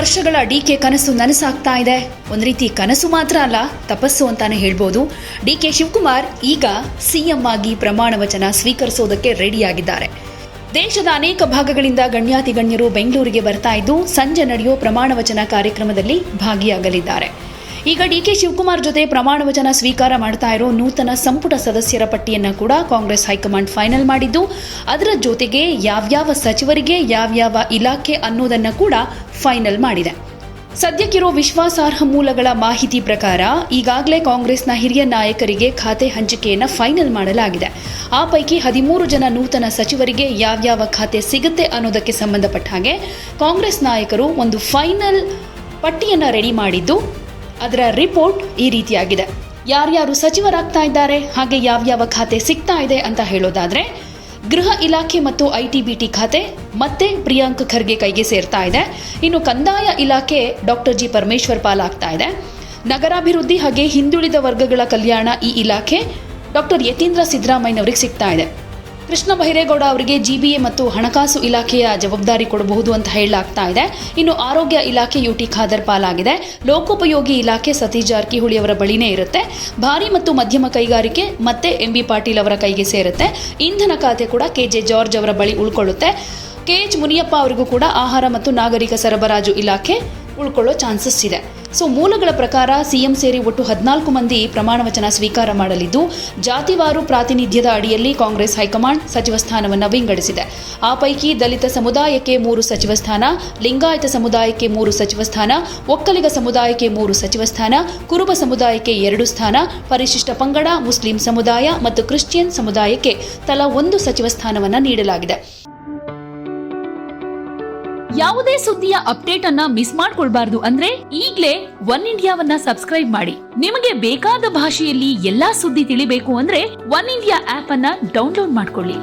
ವರ್ಷಗಳ ಡಿಕೆ ಕನಸು ನನಸಾಗ್ತಾ ಇದೆ. ಒಂದು ರೀತಿ ಕನಸು ಮಾತ್ರ ಅಲ್ಲ, ತಪಸ್ಸು ಅಂತಾನೆ ಹೇಳ್ಬೋದು. ಡಿಕೆ ಶಿವಕುಮಾರ್ ಈಗ ಸಿಎಂ ಆಗಿ ಪ್ರಮಾಣ ವಚನ ಸ್ವೀಕರಿಸೋದಕ್ಕೆ ರೆಡಿಯಾಗಿದ್ದಾರೆ. ದೇಶದ ಅನೇಕ ಭಾಗಗಳಿಂದ ಗಣ್ಯಾತಿ ಗಣ್ಯರು ಬೆಂಗಳೂರಿಗೆ ಬರ್ತಾ ಇದ್ದು ಸಂಜೆ ನಡೆಯೋ ಪ್ರಮಾಣ ವಚನ ಕಾರ್ಯಕ್ರಮದಲ್ಲಿ ಭಾಗಿಯಾಗಲಿದ್ದಾರೆ. ಈಗ ಡಿಕೆ ಶಿವಕುಮಾರ್ ಜೊತೆ ಪ್ರಮಾಣ ವಚನ ಸ್ವೀಕಾರ ಮಾಡ್ತಾ ಇರೋ ನೂತನ ಸಂಪುಟ ಸದಸ್ಯರ ಪಟ್ಟಿಯನ್ನ ಕೂಡ ಕಾಂಗ್ರೆಸ್ ಹೈಕಮಾಂಡ್ ಫೈನಲ್ ಮಾಡಿದ್ದು, ಅದರ ಜೊತೆಗೆ ಯಾವ್ಯಾವ ಸಚಿವರಿಗೆ ಯಾವ್ಯಾವ ಇಲಾಖೆ ಅನ್ನೋದನ್ನ ಕೂಡ ಫೈನಲ್ ಮಾಡಿದೆ. ಸದ್ಯಕ್ಕಿರೋ ವಿಶ್ವಾಸಾರ್ಹ ಮೂಲಗಳ ಮಾಹಿತಿ ಪ್ರಕಾರ ಈಗಾಗಲೇ ಕಾಂಗ್ರೆಸ್ನ ಹಿರಿಯ ನಾಯಕರಿಗೆ ಖಾತೆ ಹಂಚಿಕೆಯನ್ನು ಫೈನಲ್ ಮಾಡಲಾಗಿದೆ. ಆ ಪೈಕಿ 13 ಜನ ನೂತನ ಸಚಿವರಿಗೆ ಯಾವ್ಯಾವ ಖಾತೆ ಸಿಗುತ್ತೆ ಅನ್ನೋದಕ್ಕೆ ಸಂಬಂಧಪಟ್ಟ ಹಾಗೆ ಕಾಂಗ್ರೆಸ್ ನಾಯಕರು ಒಂದು ಫೈನಲ್ ಪಟ್ಟಿಯನ್ನು ರೆಡಿ ಮಾಡಿದ್ದು, ಅದರ ರಿಪೋರ್ಟ್ ಈ ರೀತಿಯಾಗಿದೆ. ಯಾರ್ಯಾರು ಸಚಿವರಾಗ್ತಾ ಇದ್ದಾರೆ, ಹಾಗೆ ಯಾವ್ಯಾವ ಖಾತೆ ಸಿಗ್ತಾ ಇದೆ ಅಂತ ಹೇಳೋದಾದ್ರೆ, ಗೃಹ ಇಲಾಖೆ ಮತ್ತು ಐಟಿ-ಬಿಟಿ ಖಾತೆ ಮತ್ತೆ ಪ್ರಿಯಾಂಕ್ ಖರ್ಗೆ ಕೈಗೆ ಸೇರ್ತಾ ಇದೆ. ಇನ್ನು ಕಂದಾಯ ಇಲಾಖೆ ಡಾಕ್ಟರ್ ಜಿ ಪರಮೇಶ್ವರ್ ಪಾಲಾಗ್ತಾ ಇದೆ. ನಗರಾಭಿವೃದ್ಧಿ ಹಾಗೆ ಹಿಂದುಳಿದ ವರ್ಗಗಳ ಕಲ್ಯಾಣ ಈ ಇಲಾಖೆ ಡಾಕ್ಟರ್ ಯತೀಂದ್ರ ಸಿದ್ದರಾಮಯ್ಯನವರಿಗೆ ಸಿಗ್ತಾ ಇದೆ. ಕೃಷ್ಣ ಬೈರೇಗೌಡ ಅವರಿಗೆ ಜಿಬಿಎ ಮತ್ತು ಹಣಕಾಸು ಇಲಾಖೆಯ ಜವಾಬ್ದಾರಿ ಕೊಡಬಹುದು ಅಂತ ಹೇಳಲಾಗ್ತಾ ಇದೆ. ಇನ್ನು ಆರೋಗ್ಯ ಇಲಾಖೆ ಯುಟಿ ಖಾದರ್ ಪಾಲಾಗಿದೆ. ಲೋಕೋಪಯೋಗಿ ಇಲಾಖೆ ಸತೀಶ್ ಜಾರಕಿಹೊಳಿ ಅವರ ಬಳಿನೇ ಇರುತ್ತೆ. ಭಾರಿ ಮತ್ತು ಮಧ್ಯಮ ಕೈಗಾರಿಕೆ ಮತ್ತೆ ಎಂಬಿ ಪಾಟೀಲ್ ಅವರ ಕೈಗೆ ಸೇರುತ್ತೆ. ಇಂಧನ ಖಾತೆ ಕೂಡ ಕೆಜೆ ಜಾರ್ಜ್ ಅವರ ಬಳಿ ಉಳ್ಕೊಳ್ಳುತ್ತೆ. ಕೆಎಚ್ ಮುನಿಯಪ್ಪ ಅವರಿಗೂ ಕೂಡ ಆಹಾರ ಮತ್ತು ನಾಗರಿಕ ಸರಬರಾಜು ಇಲಾಖೆ ಉಳ್ಕೊಳ್ಳೋ ಚಾನ್ಸಸ್ ಇದೆ. ಸೊ ಮೂಲಗಳ ಪ್ರಕಾರ ಸಿಎಂ ಸೇರಿ ಒಟ್ಟು 14 ಮಂದಿ ಪ್ರಮಾಣ ವಚನ ಸ್ವೀಕಾರ ಮಾಡಲಿದ್ದು, ಜಾತಿವಾರು ಪ್ರಾತಿನಿಧ್ಯದ ಅಡಿಯಲ್ಲಿ ಕಾಂಗ್ರೆಸ್ ಹೈಕಮಾಂಡ್ ಸಚಿವ ಸ್ಥಾನವನ್ನು ವಿಂಗಡಿಸಿದೆ. ಆ ಪೈಕಿ ದಲಿತ ಸಮುದಾಯಕ್ಕೆ 3 ಸಚಿವ ಸ್ಥಾನ, ಲಿಂಗಾಯತ ಸಮುದಾಯಕ್ಕೆ 3 ಸಚಿವ ಸ್ಥಾನ, ಒಕ್ಕಲಿಗ ಸಮುದಾಯಕ್ಕೆ 3 ಸಚಿವ ಸ್ಥಾನ, ಕುರುಬ ಸಮುದಾಯಕ್ಕೆ 2 ಸ್ಥಾನ, ಪರಿಶಿಷ್ಟ ಪಂಗಡ, ಮುಸ್ಲಿಂ ಸಮುದಾಯ ಮತ್ತು ಕ್ರಿಶ್ಚಿಯನ್ ಸಮುದಾಯಕ್ಕೆ ತಲಾ 1 ಸಚಿವ ಸ್ಥಾನವನ್ನು ನೀಡಲಾಗಿದೆ. ಯಾವುದೇ ಸುದ್ದಿಯ ಅಪ್ಡೇಟ್ ಅನ್ನ ಮಿಸ್ ಮಾಡ್ಕೊಳ್ಬಾರ್ದು ಅಂದ್ರೆ ಈಗ್ಲೇ ಒನ್ ಇಂಡಿಯಾವನ್ನ ಸಬ್ಸ್ಕ್ರೈಬ್ ಮಾಡಿ. ನಿಮಗೆ ಬೇಕಾದ ಭಾಷೆಯಲ್ಲಿ ಎಲ್ಲಾ ಸುದ್ದಿ ತಿಳಿಬೇಕು ಅಂದ್ರೆ ಒನ್ ಇಂಡಿಯಾ ಆಪ್ ಅನ್ನ ಡೌನ್ಲೋಡ್ ಮಾಡ್ಕೊಳ್ಳಿ.